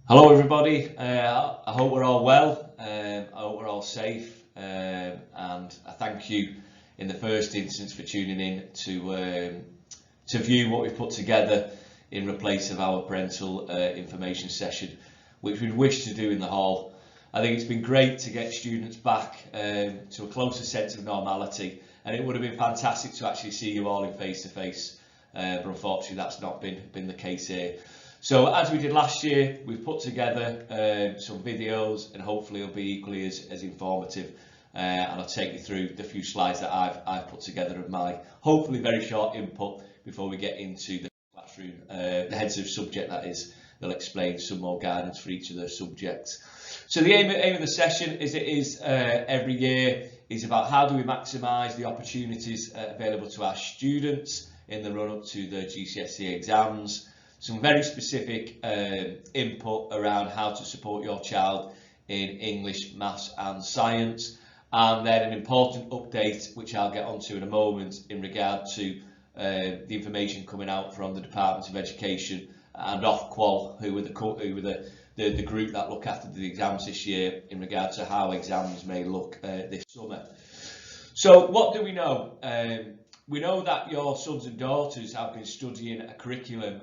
Hello everybody, I hope we're all well, I hope we're all safe, and I thank you in the first instance for tuning in to view what we've put together in replace of our parental information session, which we'd wish to do in the hall. I think it's been great to get students back to a closer sense of normality, and it would have been fantastic to actually see you all in face-to-face, but unfortunately that's not been the case here. So as we did last year, we've put together some videos, and hopefully it'll be equally as informative, and I'll take you through the few slides that I've put together of my hopefully very short input before we get into the classroom, the heads of subject that is. They'll explain some more guidance for each of their subjects. So the aim of the session, as it is every year, is about how do we maximise the opportunities available to our students in the run-up to the GCSE exams. Some very specific input around how to support your child in English, Maths and Science, and then an important update which I'll get onto in a moment in regard to the information coming out from the Department of Education and Ofqual, who were the group that look after the exams this year in regard to how exams may look this summer. So what do we know? We know that your sons and daughters have been studying a curriculum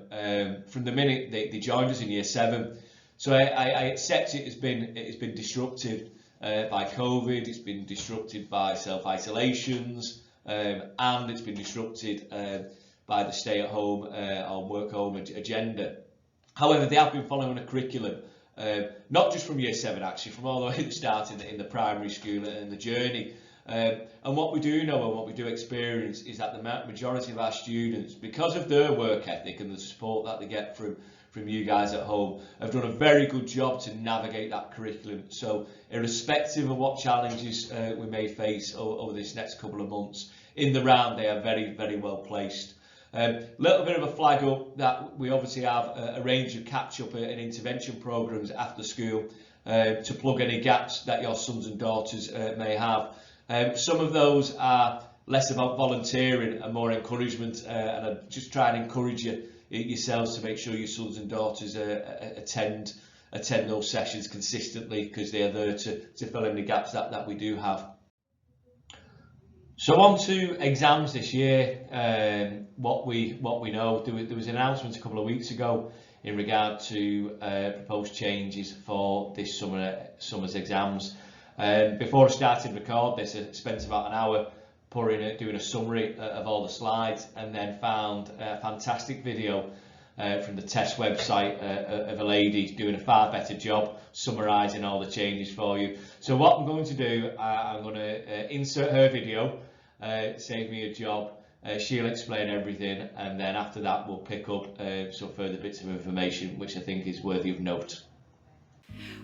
from the minute they joined us in Year 7. So I accept it has been disrupted by COVID, it's been disrupted by self-isolations, and it's been disrupted by the stay-at-home or work-home agenda. However, they have been following a curriculum, not just from Year 7 actually, from all the way at the start in the primary school and the journey. And what we do know and what we do experience is that the majority of our students, because of their work ethic and the support that they get from you guys at home, have done a very good job to navigate that curriculum. So irrespective of what challenges we may face over this next couple of months, in the round they are very, very well placed. Little bit of a flag up that we obviously have a range of catch-up and intervention programmes after school to plug any gaps that your sons and daughters may have. Some of those are less about volunteering and more encouragement, and I just try and encourage you yourselves to make sure your sons and daughters attend those sessions consistently, because they are there to fill in the gaps that we do have. So on to exams this year. What we know, there was an announcement a couple of weeks ago in regard to proposed changes for this summer's exams. Before I started to record this, I spent about an hour doing a summary of all the slides, and then found a fantastic video from the test website of a lady doing a far better job summarising all the changes for you. So what I'm going to do, I'm going to insert her video, save me a job. She'll explain everything, and then after that we'll pick up some further bits of information which I think is worthy of note.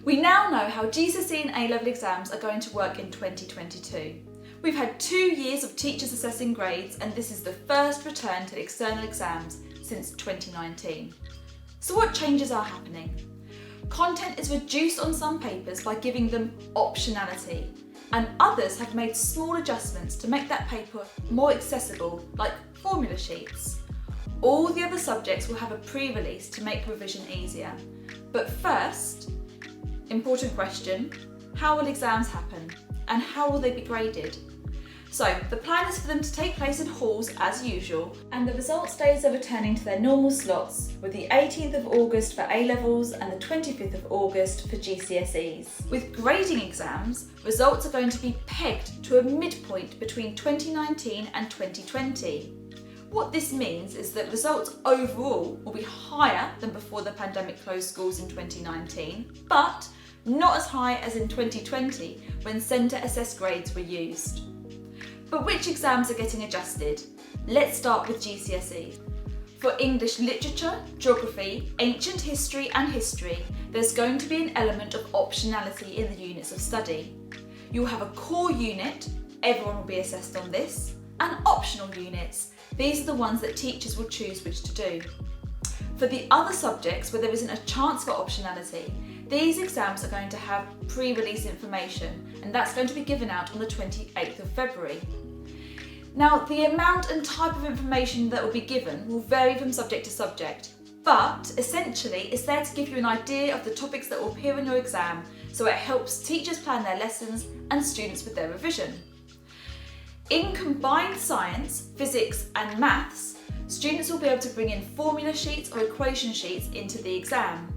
We now know how GCSE and A-level exams are going to work in 2022. We've had 2 years of teachers assessing grades, and this is the first return to external exams since 2019. So what changes are happening? Content is reduced on some papers by giving them optionality, and others have made small adjustments to make that paper more accessible, like formula sheets. All the other subjects will have a pre-release to make revision easier. But first, important question, how will exams happen and how will they be graded? So the plan is for them to take place in halls as usual, and the results days are returning to their normal slots, with the 18th of August for A-levels and the 25th of August for GCSEs. With grading exams, results are going to be pegged to a midpoint between 2019 and 2020. What this means is that results overall will be higher than before the pandemic closed schools in 2019, but not as high as in 2020 when centre assessed grades were used. But which exams are getting adjusted? Let's start with GCSE. For English literature, geography, ancient history and history, there's going to be an element of optionality in the units of study. You'll have a core unit, everyone will be assessed on this, and optional units. These are the ones that teachers will choose which to do. For the other subjects where there isn't a chance for optionality, these exams are going to have pre-release information, and that's going to be given out on the 28th of February. Now, the amount and type of information that will be given will vary from subject to subject, But essentially, it's there to give you an idea of the topics that will appear in your exam, so it helps teachers plan their lessons and students with their revision. In combined science, physics and maths, students will be able to bring in formula sheets or equation sheets into the exam.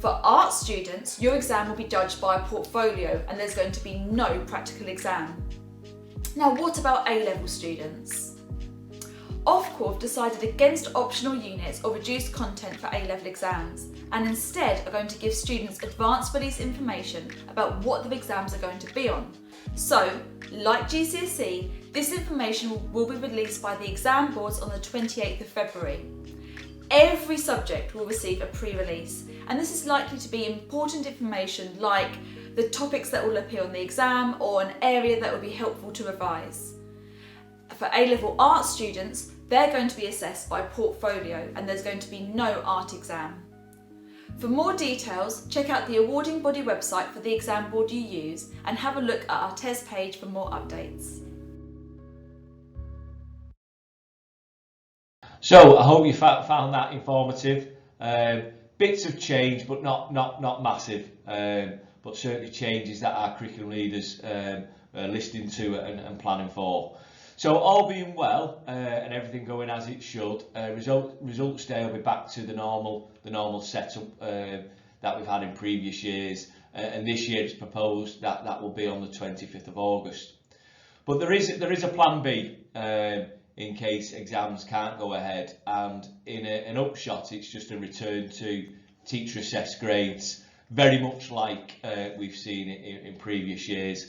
For art students, your exam will be judged by a portfolio and there's going to be no practical exam. Now, what about A-level students? Ofqual have decided against optional units or reduced content for A-level exams, and instead are going to give students advanced release information about what the exams are going to be on. So, like GCSE, this information will be released by the exam boards on the 28th of February. Every subject will receive a pre-release, and this is likely to be important information like the topics that will appear on the exam or an area that will be helpful to revise. For A-level art students, they're going to be assessed by portfolio and there's going to be no art exam. For more details, check out the awarding body website for the exam board you use and have a look at our TES page for more updates. So I hope you found that informative. Bits of change, but not massive, but certainly changes that our curriculum leaders are listening to and planning for. So all being well and everything going as it should, results day will be back to the normal setup that we've had in previous years, and this year it's proposed that will be on the 25th of August. But there is a plan B in case exams can't go ahead, and in an upshot it's just a return to teacher assessed grades, very much like we've seen in previous years.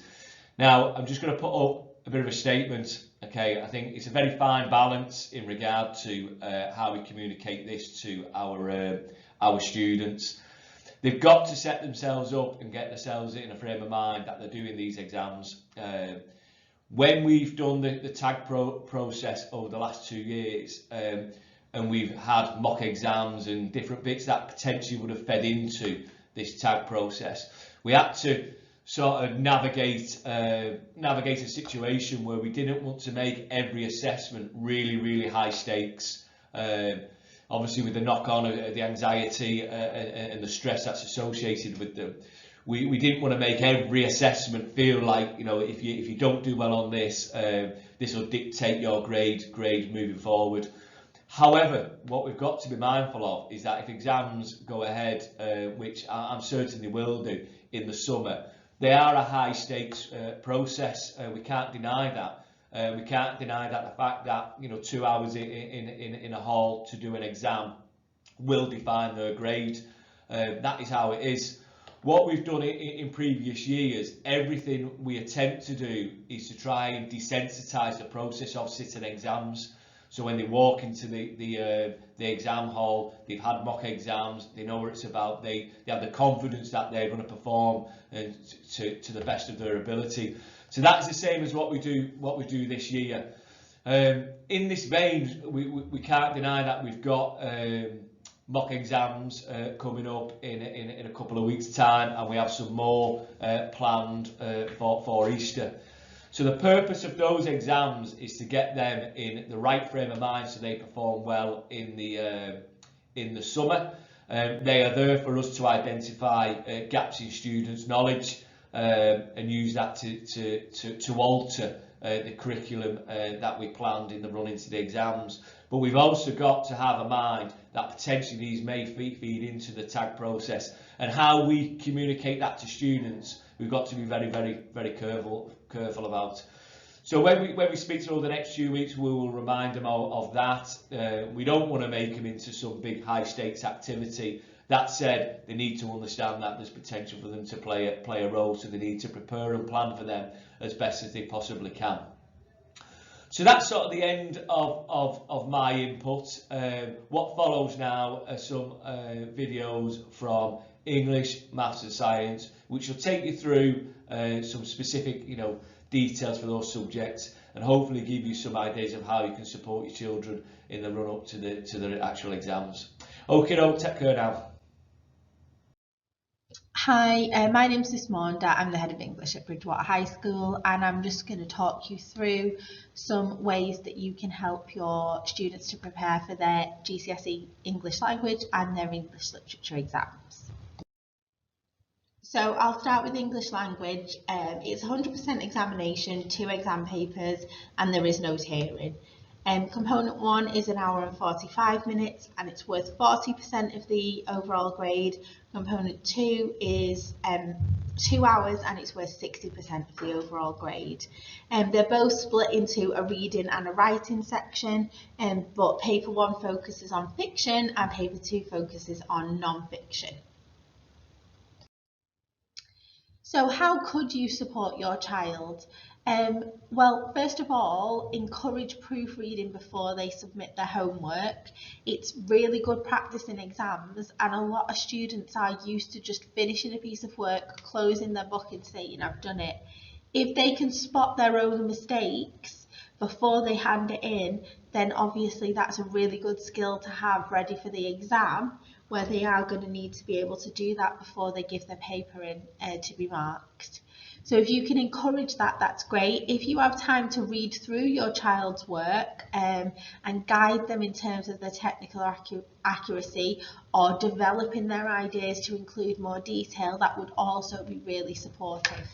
Now I'm just going to put up a bit of a statement. Okay, I think it's a very fine balance in regard to how we communicate this to our students. They've got to set themselves up and get themselves in a frame of mind that they're doing these exams. When we've done the tag process over the last 2 years, and we've had mock exams and different bits that potentially would have fed into this tag process, we had to sort of navigate a situation where we didn't want to make every assessment really high stakes. Obviously with the knock-on of the anxiety and the stress that's associated with them, we didn't want to make every assessment feel like, you know, if you don't do well on this, this will dictate your grade moving forward. However, what we've got to be mindful of is that if exams go ahead, which I'm certain they will do in the summer, they are a high stakes process. We can't deny that. We can't deny that the fact that, you know, 2 hours in a hall to do an exam will define their grade. That is how it is. What we've done in previous years, everything we attempt to do is to try and desensitise the process of sitting exams. So when they walk into the exam hall, they've had mock exams, they know what it's about, they have the confidence that they're going to perform to the best of their ability. So that's the same as what we do this year. In this vein, we can't deny that we've got mock exams coming up in a couple of weeks' time, and we have some more planned for Easter. So the purpose of those exams is to get them in the right frame of mind so they perform well in the summer. They are there for us to identify gaps in students' knowledge and use that to alter the curriculum that we planned in the run into the exams. But we've also got to have a mind that potentially these may feed into the tag process, and how we communicate that to students we've got to be very careful about. So when we speak to them over the next few weeks, we will remind them of that. We don't want to make them into some big high stakes activity. That said, they need to understand that there's potential for them to play a role, so they need to prepare and plan for them as best as they possibly can. So that's sort of the end of my input. What follows now are some videos from English, Maths and Science, which will take you through some specific, details for those subjects, and hopefully give you some ideas of how you can support your children in the run up to the actual exams. Okay, take care now. Hi, my name's Sismonda. I'm the head of English at Bridgewater High School, and I'm just going to talk you through some ways that you can help your students to prepare for their GCSE English language and their English literature exams. So I'll start with English language. It's 100% examination, 2 exam papers, and there is no tiering. Component 1 is 1 hour and 45 minutes and it's worth 40% of the overall grade. Component 2 is 2 hours and it's worth 60% of the overall grade. They're both split into a reading and a writing section, but paper 1 focuses on fiction and paper 2 focuses on non-fiction. So how could you support your child? Well, first of all, encourage proofreading before they submit their homework. It's really good practice in exams, and a lot of students are used to just finishing a piece of work, closing their book and saying, I've done it. If they can spot their own mistakes before they hand it in, then obviously that's a really good skill to have ready for the exam, where they are going to need to be able to do that before they give their paper in to be marked. So if you can encourage that, that's great. If you have time to read through your child's work and guide them in terms of their technical accuracy or developing their ideas to include more detail, that would also be really supportive.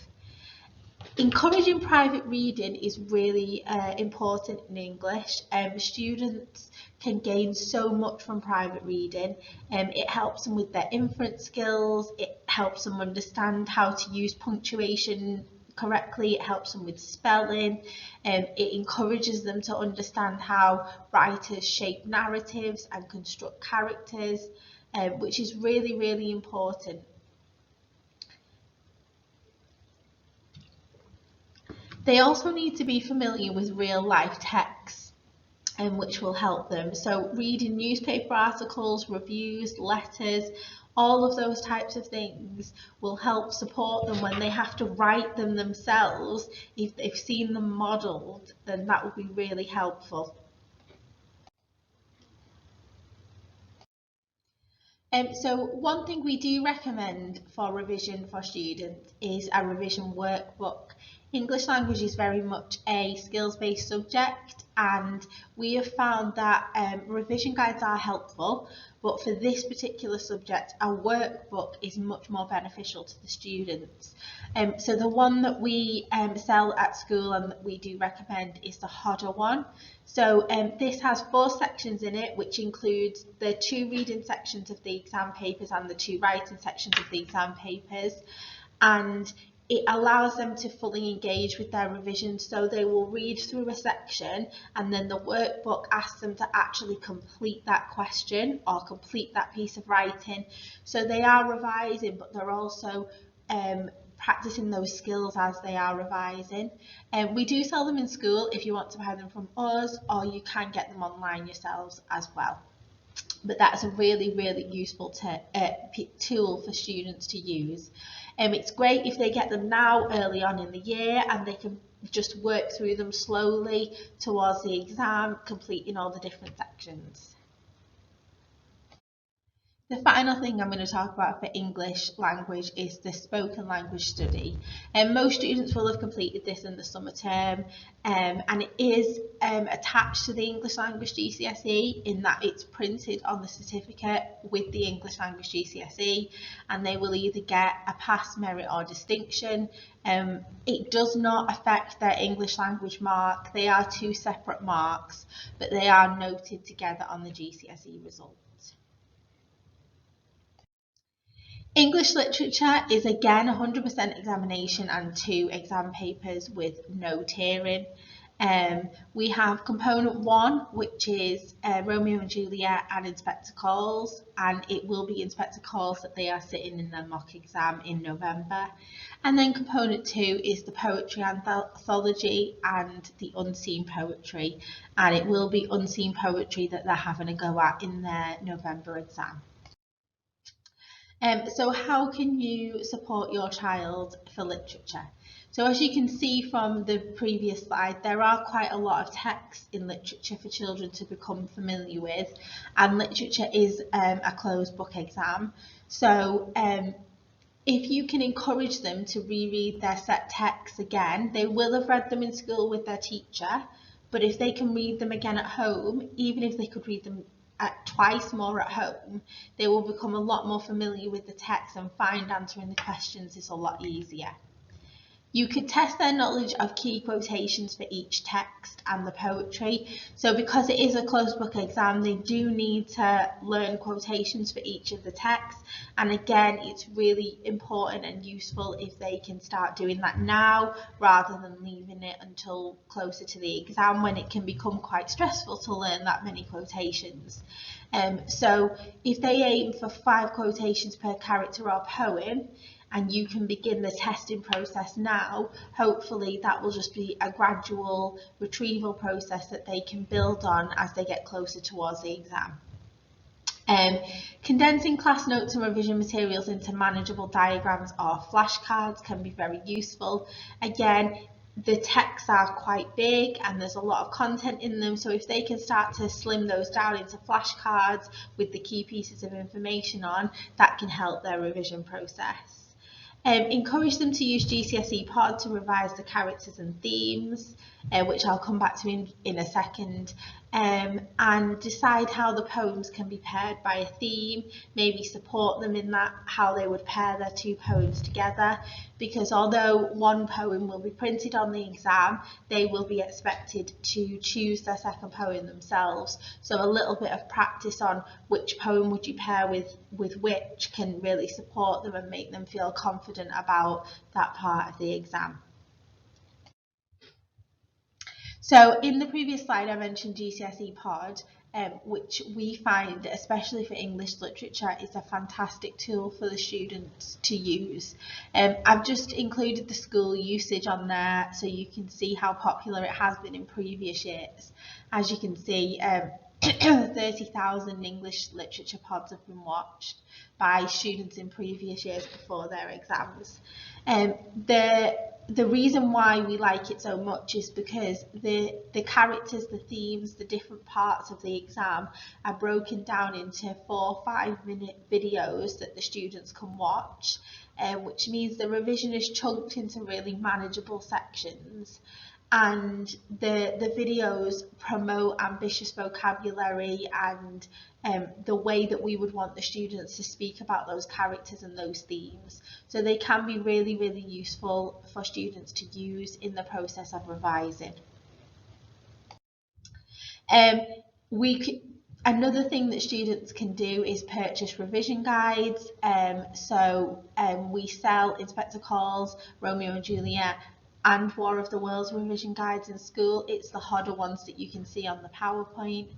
Encouraging private reading is really important in English. Students can gain so much from private reading. It helps them with their inference skills, it helps them understand how to use punctuation correctly, it helps them with spelling, it encourages them to understand how writers shape narratives and construct characters, which is really, really important. They also need to be familiar with real life texts, which will help them. So reading newspaper articles, reviews, letters, all of those types of things will help support them when they have to write them themselves. If they've seen them modelled, then that will be really helpful. So one thing we do recommend for revision for students is a revision workbook. English language is very much a skills-based subject, and we have found that revision guides are helpful, but for this particular subject, a workbook is much more beneficial to the students. So the one that we sell at school and that we do recommend is the Hodder one. So this has 4 sections in it, which includes the 2 reading sections of the exam papers and the 2 writing sections of the exam papers, and it allows them to fully engage with their revision. So they will read through a section and then the workbook asks them to actually complete that question or complete that piece of writing. So they are revising, but they're also practicing those skills as they are revising. We do sell them in school if you want to buy them from us, or you can get them online yourselves as well. But that's a really, really useful tool for students to use. It's great if they get them now early on in the year and they can just work through them slowly towards the exam, completing all the different sections. The final thing I'm going to talk about for English language is the spoken language study. Most students will have completed this in the summer term, and it is attached to the English language GCSE in that it's printed on the certificate with the English language GCSE, and they will either get a pass, merit or distinction. It does not affect their English language mark. They are 2 separate marks, but they are noted together on the GCSE results. English literature is again 100% examination and 2 exam papers with no tiering. We have component 1, which is Romeo and Juliet and Inspector Calls, and it will be Inspector Calls that they are sitting in their mock exam in November. And then component 2 is the poetry anthology and the unseen poetry, and it will be unseen poetry that they're having a go at in their November exam. So how can you support your child for literature? So as you can see from the previous slide, there are quite a lot of texts in literature for children to become familiar with, and literature is a closed book exam. So If you can encourage them to reread their set texts again, they will have read them in school with their teacher, but if they can read them again at home, even if they could read them twice more at home, they will become a lot more familiar with the text and find answering the questions is a lot easier. You could test their knowledge of key quotations for each text and the poetry. So because it is a closed book exam, they do need to learn quotations for each of the texts. And again, it's really important and useful if they can start doing that now rather than leaving it until closer to the exam when it can become quite stressful to learn that many quotations. So if they aim for 5 quotations per character or poem, and you can begin the testing process now, hopefully that will just be a gradual retrieval process that they can build on as they get closer towards the exam. Condensing class notes and revision materials into manageable diagrams or flashcards can be very useful. Again, the texts are quite big and there's a lot of content in them, so if they can start to slim those down into flashcards with the key pieces of information on, that can help their revision process. Encourage them to use GCSE Pod to revise the characters and themes, which I'll come back to in a second, and decide how the poems can be paired by a theme, maybe support them in that, how they would pair their 2 poems together, because although one poem will be printed on the exam, they will be expected to choose their second poem themselves. So a little bit of practice on which poem would you pair with which can really support them and make them feel confident about that part of the exam. So in the previous slide I mentioned GCSE Pod, which we find, especially for English literature, is a fantastic tool for the students to use. I've just included the school usage on there so you can see how popular it has been in previous years. As you can see, 30,000 English literature pods have been watched by students in previous years before their exams. The reason why we like it so much is because the characters, the themes, the different parts of the exam are broken down into 4 5-minute videos that the students can watch, which means the revision is chunked into really manageable sections. And the videos promote ambitious vocabulary and the way that we would want the students to speak about those characters and those themes. So they can be really, really useful for students to use in the process of revising. Another thing that students can do is purchase revision guides. We sell Inspector Calls, Romeo and Juliet, and War of the Worlds revision guides in school. It's the harder ones that you can see on the PowerPoint.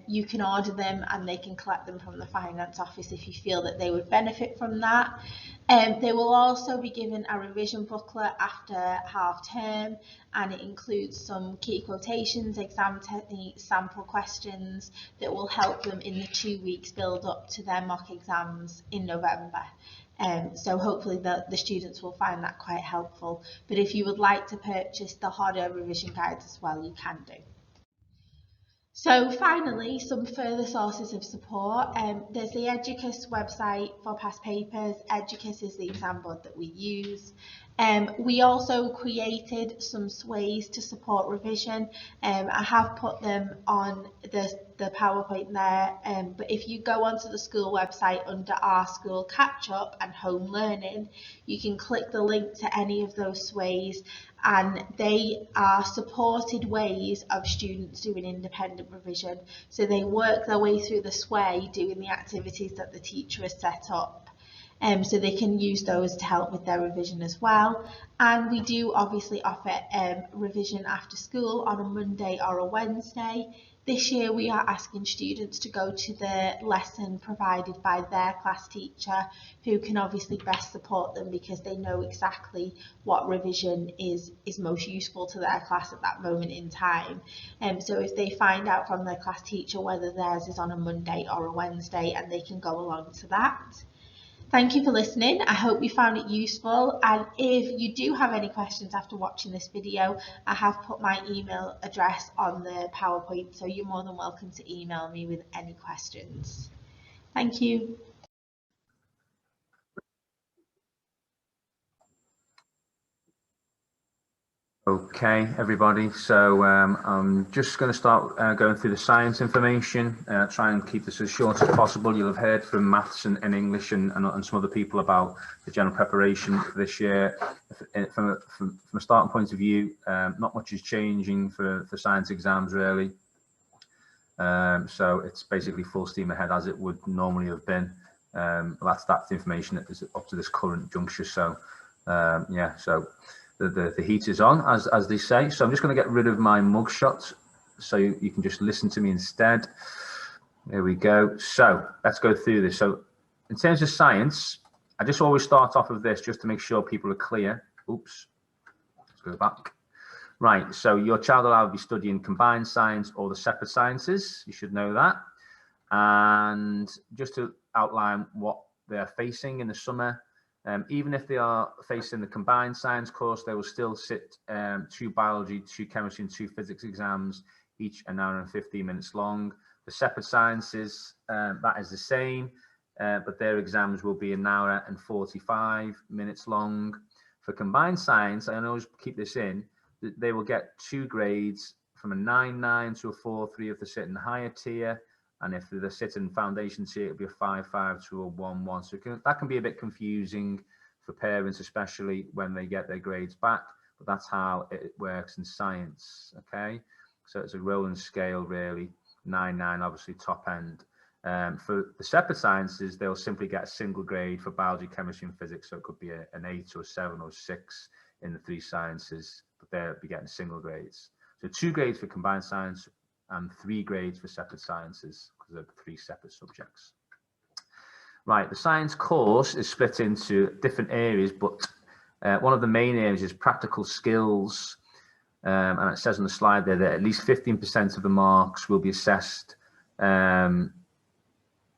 You can order them and they can collect them from the finance office if you feel that they would benefit from that. They will also be given a revision booklet after half term, and it includes some key quotations, exam techniques, sample questions that will help them in the 2 weeks build up to their mock exams in November. So hopefully the students will find that quite helpful. But if you would like to purchase the harder revision guides as well, you can do. So finally, some further sources of support. There's the Educus website for past papers. Educus is the exam board that we use. We also created some sways to support revision. I have put them on the PowerPoint there, but if you go onto the school website under Our School Catch Up and Home Learning, you can click the link to any of those sways, and they are supported ways of students doing independent revision. So they work their way through the sway doing the activities that the teacher has set up. So they can use those to help with their revision as well. And we do obviously offer revision after school on a Monday or a Wednesday. This year we are asking students to go to the lesson provided by their class teacher, who can obviously best support them because they know exactly what revision is most useful to their class at that moment in time. So if they find out from their class teacher whether theirs is on a Monday or a Wednesday, and they can go along to that. Thank you for listening. I hope you found it useful, and if you do have any questions after watching this video, I have put my email address on the PowerPoint, so you're more than welcome to email me with any questions. Thank you. Okay, everybody, so I'm just going to start going through the science information, try and keep this as short as possible. You'll have heard from maths and English and some other people about the general preparation for this year. From a starting point of view, not much is changing for science exams really. So it's basically full steam ahead as it would normally have been. That's the information that is up to this current juncture. So yeah, so the heat is on, as they say. So I'm just going to get rid of my mugshot so you can just listen to me instead. There we go. So let's go through this. So in terms of science, I just always start off with this just to make sure people are clear. Oops, let's go back. Right, so your child will either be studying combined science or the separate sciences. You should know that. And just to outline what they're facing in the summer, even if they are facing the combined science course, they will still sit 2 biology, 2 chemistry and 2 physics exams, each an hour and 15 minutes long. The separate sciences, that is the same, but their exams will be an hour and 45 minutes long. For combined science, I always keep this in, they will get 2 grades from a 9-9 to a 4-3 if they sit in the higher tier. And if they're sitting foundation tier, it'll be a 5-5 to a 1-1. So that can be a bit confusing for parents, especially when they get their grades back. But that's how it works in science, okay? So it's a rolling scale, really. 9-9, obviously top end. For the separate sciences, they'll simply get a single grade for biology, chemistry, and physics. So it could be an 8 or a 7 or 6 in the 3 sciences, but they'll be getting single grades. So 2 grades for combined science, and 3 grades for separate sciences because they're 3 separate subjects. Right, the science course is split into different areas, but one of the main areas is practical skills. And it says on the slide there that at least 15% of the marks will be assessed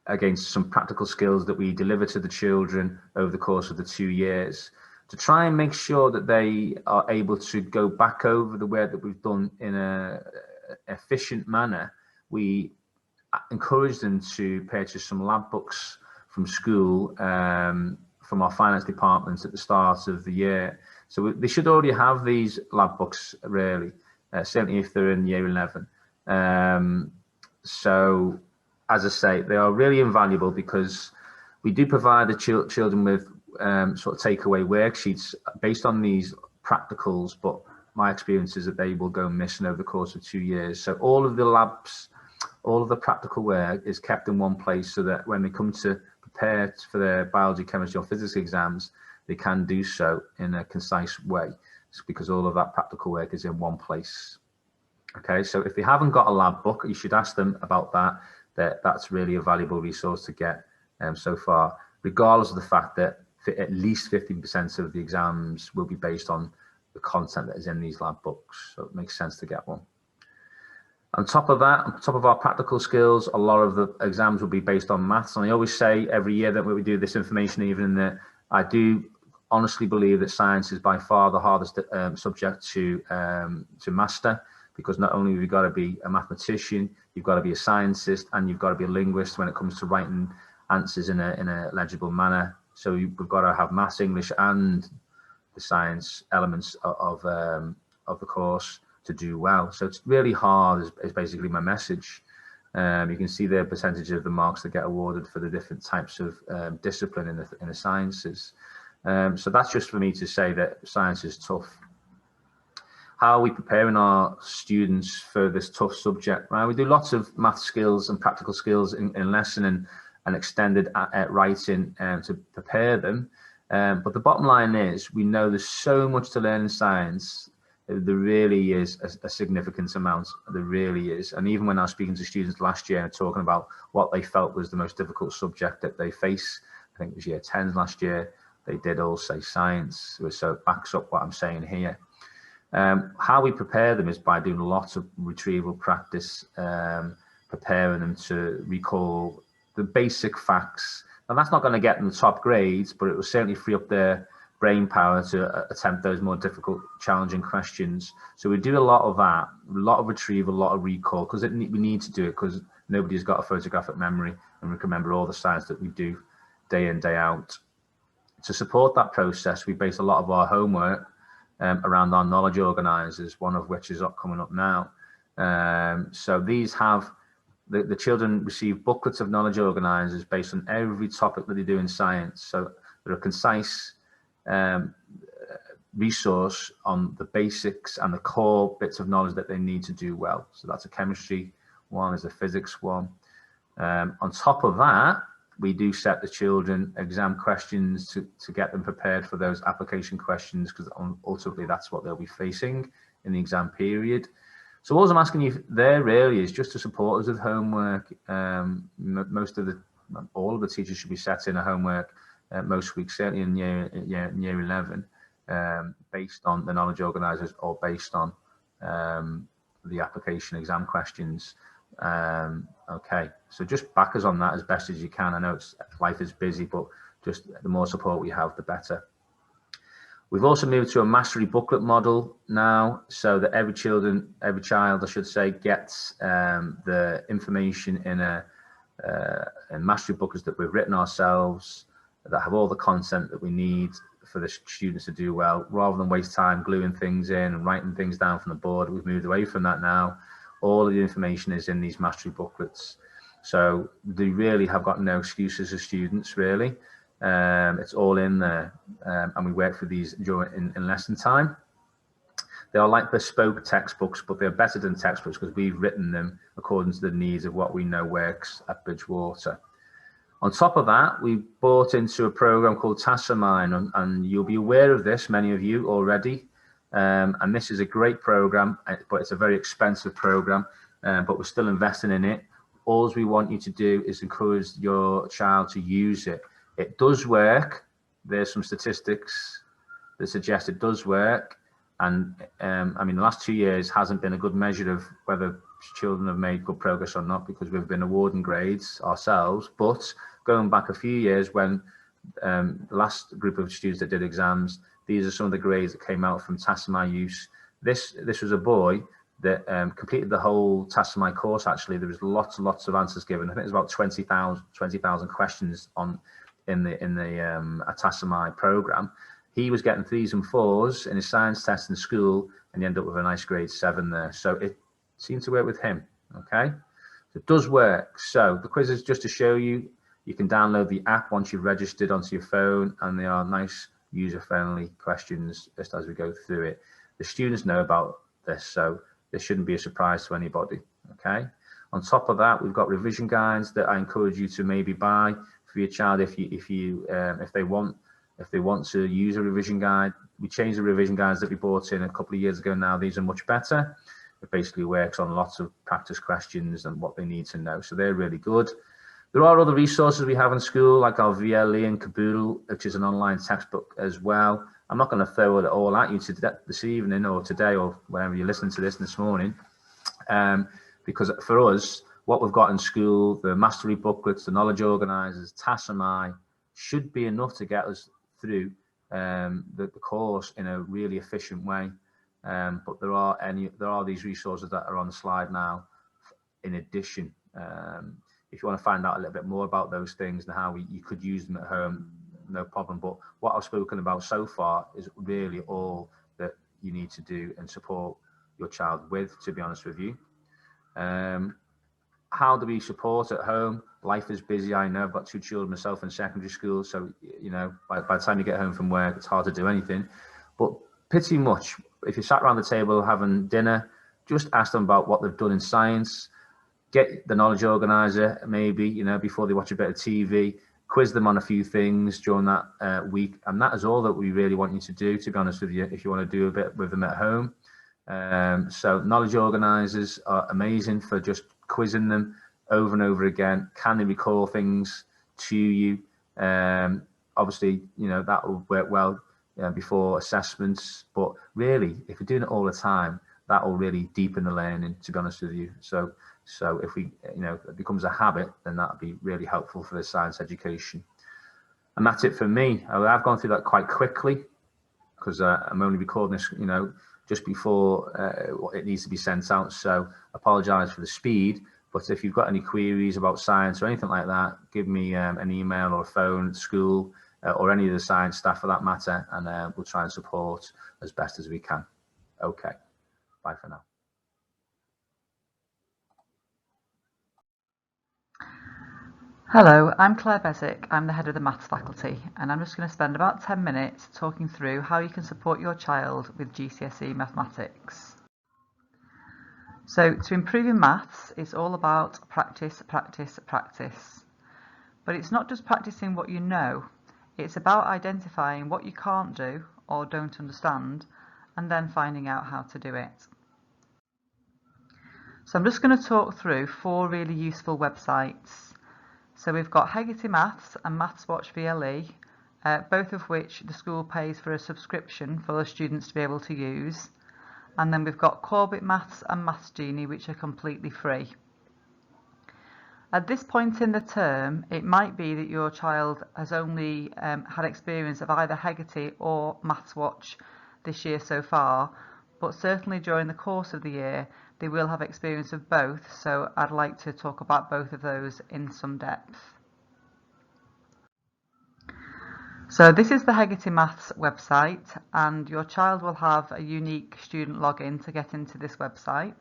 against some practical skills that we deliver to the children over the course of the 2 years, to try and make sure that they are able to go back over the work that we've done in a efficient manner. We encourage them to purchase some lab books from school, from our finance department at the start of the year. So they should already have these lab books, really, certainly if they're in year 11. So, as I say, they are really invaluable because we do provide the children with sort of takeaway worksheets based on these practicals, but my experience is that they will go missing over the course of 2 years. So all of the labs, all of the practical work is kept in one place so that when they come to prepare for their biology, chemistry or physics exams, they can do so in a concise way. It's because all of that practical work is in one place. Okay, so if they haven't got a lab book, you should ask them about that. That's really a valuable resource to get so far, regardless of the fact that at least 15% of the exams will be based on the content that is in these lab books. So it makes sense to get one. On top of that, on top of our practical skills, a lot of the exams will be based on maths. And I always say every year that when we do this information evening that I do honestly believe that science is by far the hardest subject to master, because not only have you got to be a mathematician, you've got to be a scientist, and you've got to be a linguist when it comes to writing answers in a legible manner. So we've got to have maths, English, and the science elements of the course to do well. So it's really hard is basically my message. You can see the percentage of the marks that get awarded for the different types of discipline in the sciences. So that's just for me to say that science is tough. How are we preparing our students for this tough subject? Right, we do lots of math skills and practical skills in lesson and extended writing to prepare them. But the bottom line is we know there's so much to learn in science. There really is a significant amount. There really is. And even when I was speaking to students last year and talking about what they felt was the most difficult subject that they face, I think it was year 10 last year, they did all say science. So it backs up what I'm saying here. How we prepare them is by doing lots of retrieval practice, preparing them to recall the basic facts. And that's not going to get them the top grades, but it will certainly free up their brain power to attempt those more difficult, challenging questions. So we do a lot of that, a lot of retrieval, a lot of recall, because we need to do it because nobody's got a photographic memory and we can remember all the science that we do day in, day out. To support that process, we base a lot of our homework around our knowledge organisers, one of which is coming up now. So these have, the children receive booklets of knowledge organisers based on every topic that they do in science. So they're a concise resource on the basics and the core bits of knowledge that they need to do well. So that's a chemistry one, there's a physics one. On top of that, we do set the children exam questions to get them prepared for those application questions, because ultimately that's what they'll be facing in the exam period. So all I'm asking you there really is just to support us with homework. All of the teachers should be setting a homework most weeks, certainly in year 11, based on the knowledge organisers or based on the application exam questions. Okay, so just back us on that as best as you can. I know life is busy, but just the more support we have, the better. We've also moved to a mastery booklet model now, so that every child, I should say, gets the information in mastery booklets that we've written ourselves, that have all the content that we need for the students to do well, rather than waste time gluing things in and writing things down from the board. We've moved away from that now. All of the information is in these mastery booklets. So they really have got no excuses as students, really. It's all in there, and we work for these in lesson time. They are like bespoke textbooks, but they're better than textbooks because we've written them according to the needs of what we know works at Bridgewater. On top of that, we bought into a program called Tassamine, and you'll be aware of this, many of you already. And this is a great program, but it's a very expensive program, but we're still investing in it. All we want you to do is encourage your child to use it. It does work. There's some statistics that suggest it does work. And I mean, the last 2 years hasn't been a good measure of whether children have made good progress or not, because we've been awarding grades ourselves. But going back a few years, when the last group of students that did exams, these are some of the grades that came out from Tassamine use. This was a boy that completed the whole Tassamine course. Actually, there was lots and lots of answers given. I think there's about 20,000 questions in the Tassamine program. He was getting 3s and 4s in his science test in school, and he ended up with a nice grade 7 there. So it seemed to work with him. Okay, so it does work. So the quiz is just to show you. You can download the app once you've registered onto your phone, and they are nice, user-friendly questions just as we go through it. The students know about this, so this shouldn't be a surprise to anybody. Okay. On top of that, we've got revision guides that I encourage you to maybe buy for your child if they want to use a revision guide. We changed the revision guides that we bought in a couple of years ago now. These are much better. It basically works on lots of practice questions and what they need to know. So they're really good. There are other resources we have in school, like our VLE and Caboodle, which is an online textbook as well. I'm not going to throw it all at you this evening or today or whenever you listen to this morning, because for us, what we've got in school, the mastery booklets, the knowledge organisers, Tassamine, should be enough to get us through the course in a really efficient way. But there are these resources that are on the slide now in addition. If you want to find out a little bit more about those things and how you could use them at home, no problem. But what I've spoken about so far is really all that you need to do and support your child with, to be honest with you. How do we support at home? Life is busy. I know I've got 2 children myself in secondary school. So, you know, by the time you get home from work, it's hard to do anything. But pretty much, if you sat around the table having dinner, just ask them about what they've done in science. Get the knowledge organizer, maybe, you know, before they watch a bit of TV, quiz them on a few things during that week. And that is all that we really want you to do, to be honest with you, if you want to do a bit with them at home. So knowledge organizers are amazing for just quizzing them over and over again. Can they recall things to you? Obviously, you know, that will work well before assessments. But really, if you're doing it all the time, that will really deepen the learning, to be honest with you. So if we, you know, it becomes a habit, then that'll be really helpful for the science education. And that's it for me. I've gone through that quite quickly because I'm only recording this, you know, just before it needs to be sent out. So apologise for the speed. But if you've got any queries about science or anything like that, give me an email or a phone at school, or any of the science staff for that matter, and we'll try and support as best as we can. Okay, bye for now. Hello, I'm Claire Beswick. I'm the head of the maths faculty, and I'm just going to spend about 10 minutes talking through how you can support your child with GCSE mathematics. So to improve in maths, it's all about practice, practice, practice. But it's not just practicing what you know, it's about identifying what you can't do or don't understand, and then finding out how to do it. So I'm just going to talk through 4 really useful websites. So we've got Hegarty Maths and MathsWatch VLE, both of which the school pays for a subscription for the students to be able to use. And then we've got Corbett Maths and Maths Genie, which are completely free. At this point in the term, it might be that your child has only had experience of either Hegarty or MathsWatch this year so far, but certainly during the course of the year, they will have experience of both, so I'd like to talk about both of those in some depth. So this is the Hegarty Maths website, and your child will have a unique student login to get into this website.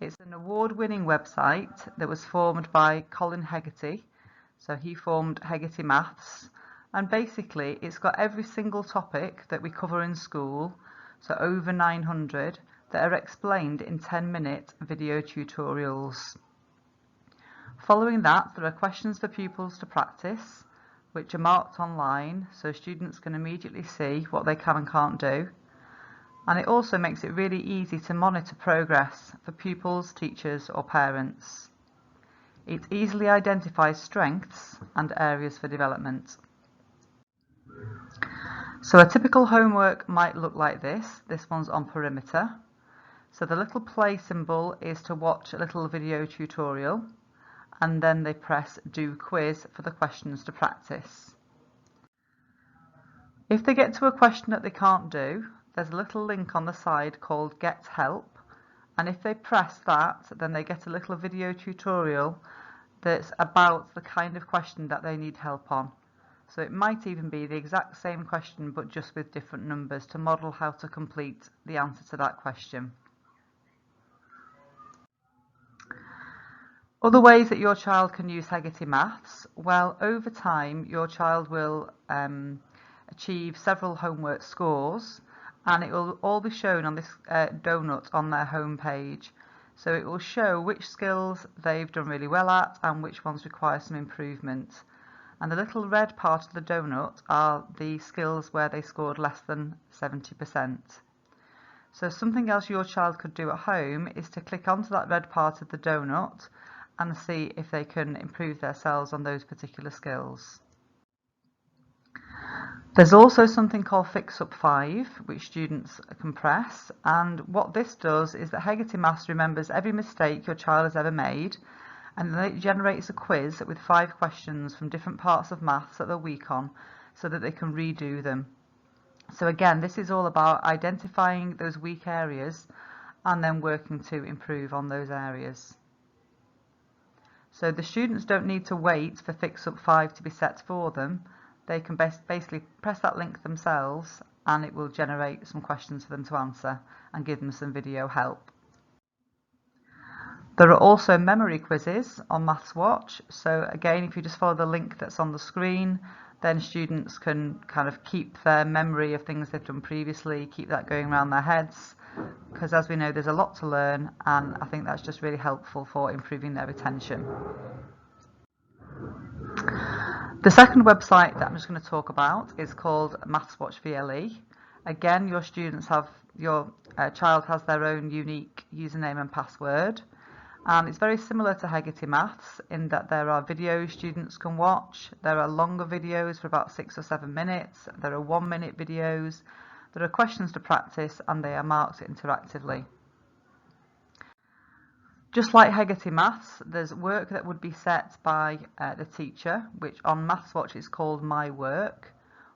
It's an award-winning website that was formed by Colin Hegarty, so he formed Hegarty Maths, and basically it's got every single topic that we cover in school, so over 900, that are explained in 10-minute video tutorials. Following that, there are questions for pupils to practice, which are marked online so students can immediately see what they can and can't do. And it also makes it really easy to monitor progress for pupils, teachers or parents. It easily identifies strengths and areas for development. So a typical homework might look like this. This one's on perimeter. So the little play symbol is to watch a little video tutorial, and then they press do quiz for the questions to practice. If they get to a question that they can't do, there's a little link on the side called Get Help, and if they press that, then they get a little video tutorial that's about the kind of question that they need help on. So it might even be the exact same question but just with different numbers to model how to complete the answer to that question. Other ways that your child can use Hegarty Maths, well, over time your child will achieve several homework scores, and it will all be shown on this donut on their home page. So it will show which skills they've done really well at and which ones require some improvement. And the little red part of the donut are the skills where they scored less than 70%. So something else your child could do at home is to click onto that red part of the donut and see if they can improve themselves on those particular skills. There's also something called Fix Up 5, which students can press, and what this does is that Hegarty Maths remembers every mistake your child has ever made, and then it generates a quiz with 5 questions from different parts of maths that they're weak on, so that they can redo them. So again, this is all about identifying those weak areas and then working to improve on those areas. So the students don't need to wait for Fix Up 5 to be set for them. They can basically press that link themselves and it will generate some questions for them to answer and give them some video help. There are also memory quizzes on MathsWatch. So again, if you just follow the link that's on the screen, then students can kind of keep their memory of things they've done previously, keep that going around their heads, because as we know there's a lot to learn, and I think that's just really helpful for improving their retention. The second website that I'm just going to talk about is called MathsWatch VLE. Again, your child has their own unique username and password, and it's very similar to Hegarty Maths in that there are videos students can watch. There are longer videos for about 6 or 7 minutes, there are 1-minute videos, there are questions to practice, and they are marked interactively. Just like Hegarty Maths, there's work that would be set by the teacher, which on MathsWatch is called My Work,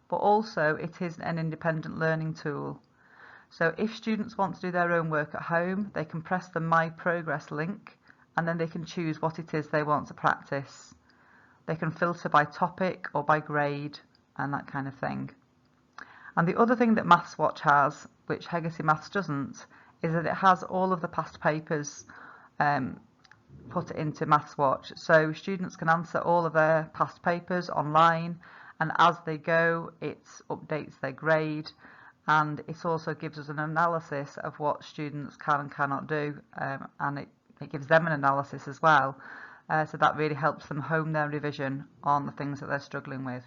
but also it is an independent learning tool. So if students want to do their own work at home, they can press the My Progress link and then they can choose what it is they want to practice. They can filter by topic or by grade and that kind of thing. And the other thing that MathsWatch has, which Hegarty Maths doesn't, is that it has all of the past papers put into MathsWatch. So students can answer all of their past papers online, and as they go, it updates their grade, and it also gives us an analysis of what students can and cannot do, and it gives them an analysis as well. So that really helps them hone their revision on the things that they're struggling with.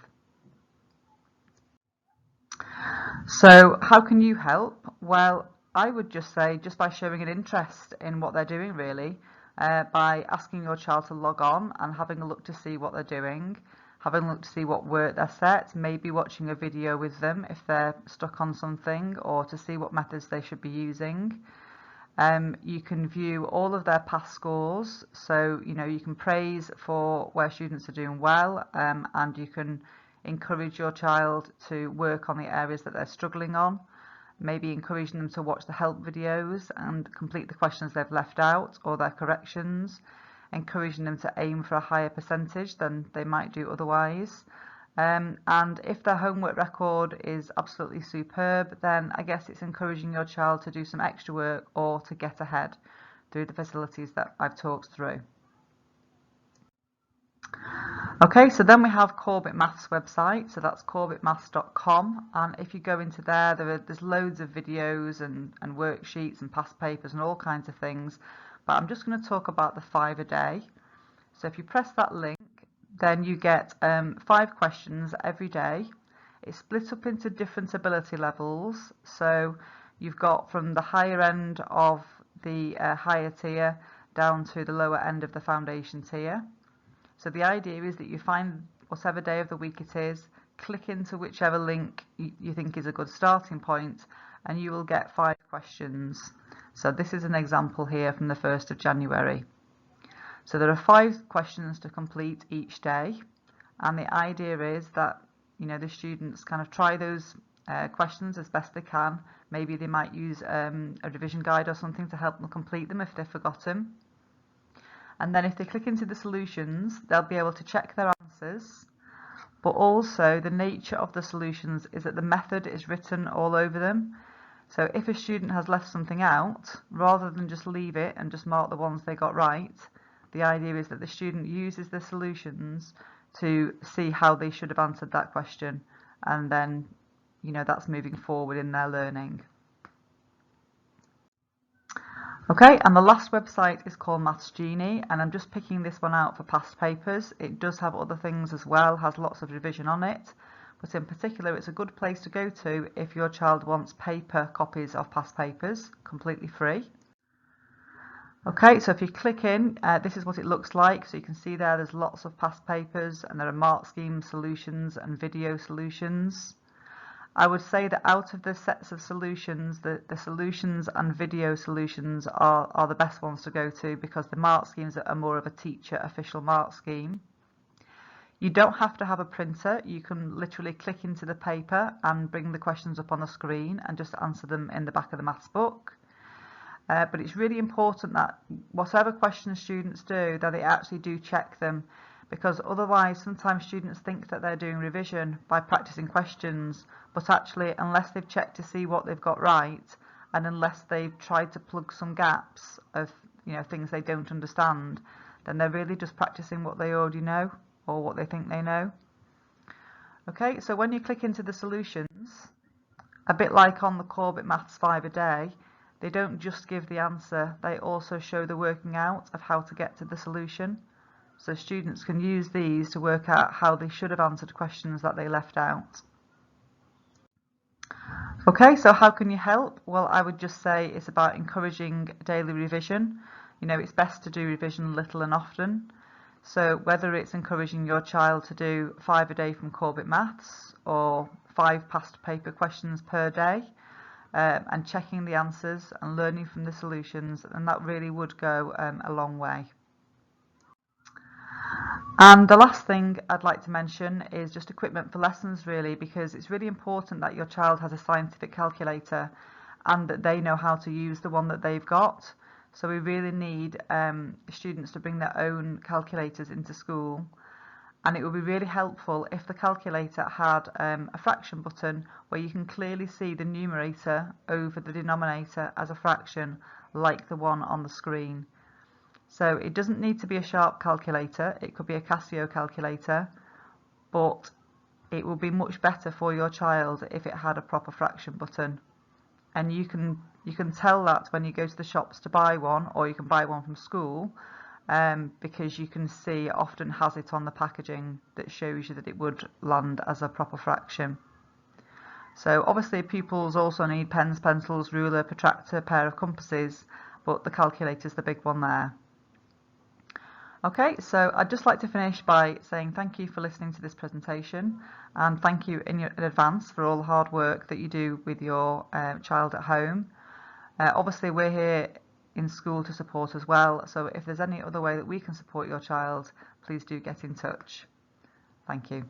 So how can you help? Well, I would just say just by showing an interest in what they're doing, really, by asking your child to log on and having a look to see what they're doing, having a look to see what work they're set, maybe watching a video with them if they're stuck on something, or to see what methods they should be using. You can view all of their past scores, so you can praise for where students are doing well, and you can encourage your child to work on the areas that they're struggling on, maybe encouraging them to watch the help videos and complete the questions they've left out or their corrections, encouraging them to aim for a higher percentage than they might do otherwise. And if their homework record is absolutely superb, then I guess it's encouraging your child to do some extra work or to get ahead through the facilities that I've talked through. Okay, so then we have Corbett Maths website, so that's corbettmaths.com, and if you go into there's loads of videos and worksheets and past papers and all kinds of things, but I'm just going to talk about the 5 a day. So if you press that link, then you get 5 questions every day. It's split up into different ability levels, so you've got from the higher end of the higher tier down to the lower end of the foundation tier. So the idea is that you find whatever day of the week it is, click into whichever link you think is a good starting point, and you will get 5 questions. So this is an example here from the 1st of January. So there are 5 questions to complete each day, and the idea is that the students kind of try those questions as best they can. Maybe they might use a revision guide or something to help them complete them if they've forgotten. And then if they click into the solutions, they'll be able to check their answers, but also the nature of the solutions is that the method is written all over them. So if a student has left something out, rather than just leave it and just mark the ones they got right, the idea is that the student uses the solutions to see how they should have answered that question, and then that's moving forward in their learning. Okay, and the last website is called Maths Genie, and I'm just picking this one out for past papers. It does have other things as well, has lots of revision on it, but in particular it's a good place to go to if your child wants paper copies of past papers, completely free. Okay, so if you click in, this is what it looks like. So you can see there's lots of past papers, and there are mark scheme solutions and video solutions. I would say that out of the sets of solutions, the solutions and video solutions are the best ones to go to, because the mark schemes are more of a teacher official mark scheme. You don't have to have a printer. You can literally click into the paper and bring the questions up on the screen and just answer them in the back of the maths book. But it's really important that whatever questions students do, that they actually do check them, because otherwise sometimes students think that they're doing revision by practicing questions, but actually unless they've checked to see what they've got right, and unless they've tried to plug some gaps of things they don't understand, then they're really just practicing what they already know or what they think they know. Okay, so when you click into the solutions, a bit like on the Corbett Maths 5 a day, they don't just give the answer, they also show the working out of how to get to the solution. So students can use these to work out how they should have answered questions that they left out. Okay, so how can you help? Well, I would just say it's about encouraging daily revision. It's best to do revision little and often. So whether it's encouraging your child to do 5 a day from Corbett Maths, or 5 past paper questions per day, and checking the answers and learning from the solutions, and that really would go a long way. And the last thing I'd like to mention is just equipment for lessons, really, because it's really important that your child has a scientific calculator and that they know how to use the one that they've got. So we really need students to bring their own calculators into school. And it would be really helpful if the calculator had a fraction button where you can clearly see the numerator over the denominator as a fraction, like the one on the screen. So it doesn't need to be a Sharp calculator, it could be a Casio calculator, but it will be much better for your child if it had a proper fraction button. And you can tell that when you go to the shops to buy one, or you can buy one from school, because you can see it often has it on the packaging that shows you that it would land as a proper fraction. So obviously pupils also need pens, pencils, ruler, protractor, pair of compasses, but the calculator is the big one there. Okay, so I'd just like to finish by saying thank you for listening to this presentation, and thank you in advance for all the hard work that you do with your child at home. Obviously we're here in school to support as well, so if there's any other way that we can support your child, please do get in touch. Thank you.